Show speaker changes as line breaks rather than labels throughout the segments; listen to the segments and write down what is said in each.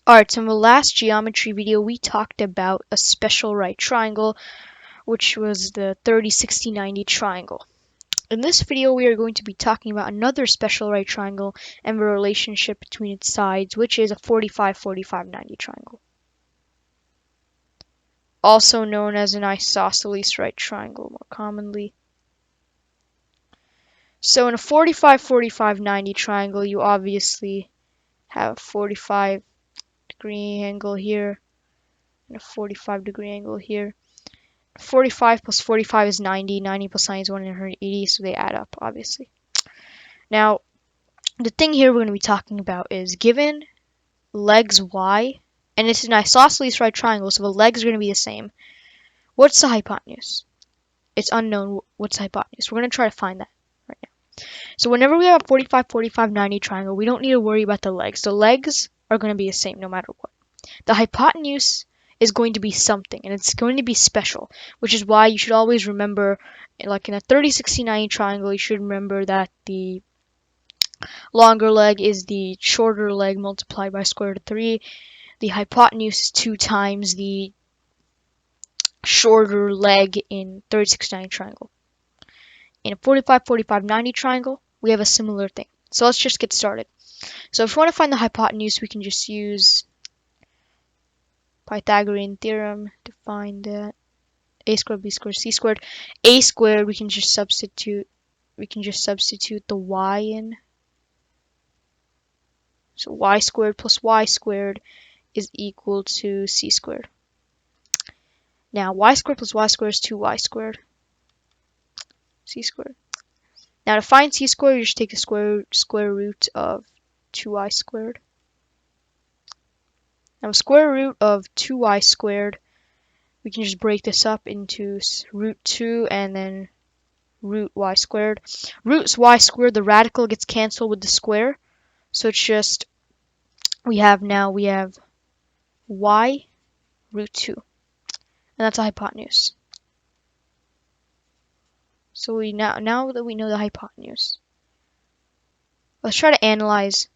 Alright, so in the last geometry video, we talked about a special right triangle, which was the 30, 60, 90 triangle. In this video, we are going to be talking about another special right triangle and the relationship between its sides, which is a 45, 45, 90 triangle, also known as an isosceles right triangle more commonly. So in a 45, 45, 90 triangle, you obviously have a 45-degree angle here and a 45-degree angle here. 45 plus 45 is 90, 90 plus 90 is 180, so they add up, obviously. Now, the thing here we're going to be talking about is given legs y, and it's an isosceles right triangle, so the legs are going to be the same. What's the hypotenuse? It's unknown. What's the hypotenuse? We're going to try to find that right now. So whenever we have a 45, 45, 90 triangle, we don't need to worry about the legs. The legs are going to be the same no matter what. The hypotenuse is going to be something, and it's going to be special, which is why you should always remember, like in a 30, 60, 90 triangle, you should remember that the longer leg is the shorter leg multiplied by square root of 3. The hypotenuse is 2 times the shorter leg in 30, 60, 90 triangle. In a 45, 45, 90 triangle, we have a similar thing. So let's just get started. So if we want to find the hypotenuse, we can just use Pythagorean theorem to find that a squared, b squared, c squared. A squared, we can just substitute the y in. So y squared plus y squared is equal to c squared. Now y squared plus y squared is 2y squared. C squared. Now to find c squared, you just take the square root of 2y squared. Now square root of 2y squared, we can just break this up into root 2 and then root y squared. Root y squared, the radical gets cancelled with the square. So it's just, we have y root 2. And that's a hypotenuse. So now that we know the hypotenuse, let's try to analyze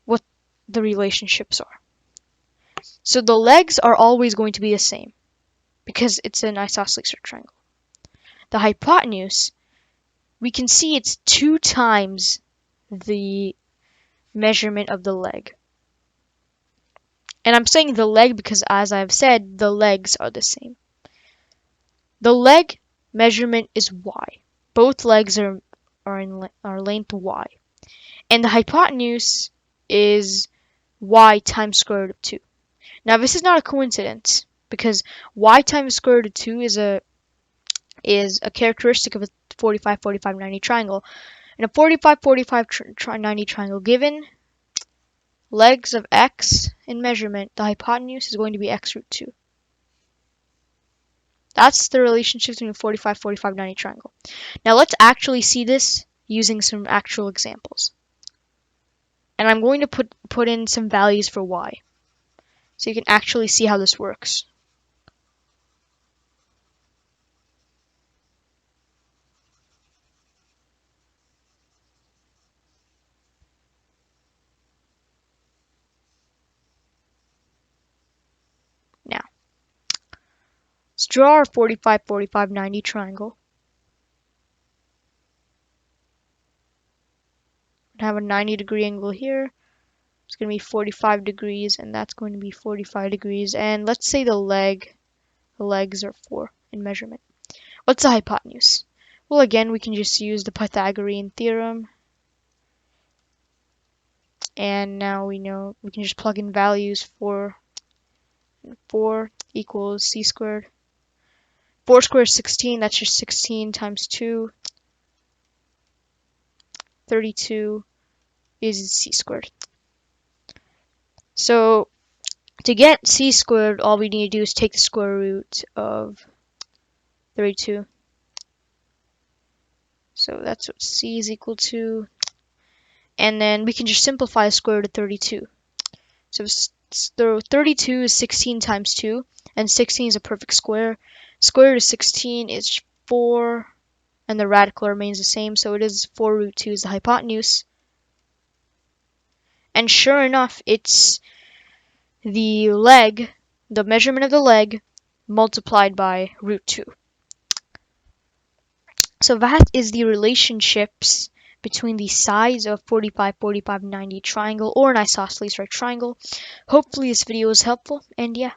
what the relationships are. So the legs are always going to be the same because it's an isosceles triangle. The hypotenuse, we can see it's 2 times the measurement of the leg. And I'm saying the leg because, as I've said, the legs are the same. The leg measurement is y. Both legs are length y. And the hypotenuse is y times square root of 2. Now this is not a coincidence because y times square root of 2 is a characteristic of a 45, 45, 90 triangle. In a 45, 45, 90 triangle, given legs of x in measurement, the hypotenuse is going to be x root 2. That's the relationship between a 45, 45, 90 triangle. Now let's actually see this using some actual examples. And I'm going to put in some values for y, so you can actually see how this works. Now, let's draw our 45, 45, 90 triangle. Have a 90-degree angle here. It's going to be 45 degrees, and that's going to be 45 degrees. And let's say the legs are 4 in measurement. What's the hypotenuse? Well, again, we can just use the Pythagorean theorem. And now we know we can just plug in values for 4 equals c squared. 4 squared is 16, that's just 16 times 2. 32 is c squared. So to get c squared, all we need to do is take the square root of 32. So that's what c is equal to. And then we can just simplify the square root of 32. So 32 is 16 times 2, and 16 is a perfect square. Square root of 16 is 4, and the radical remains the same, so it is 4 root 2 is the hypotenuse. And sure enough, it's the leg, the measurement of the leg, multiplied by root 2. So that is the relationships between the sides of 45, 45, 90 triangle or an isosceles right triangle. Hopefully this video was helpful, and yeah.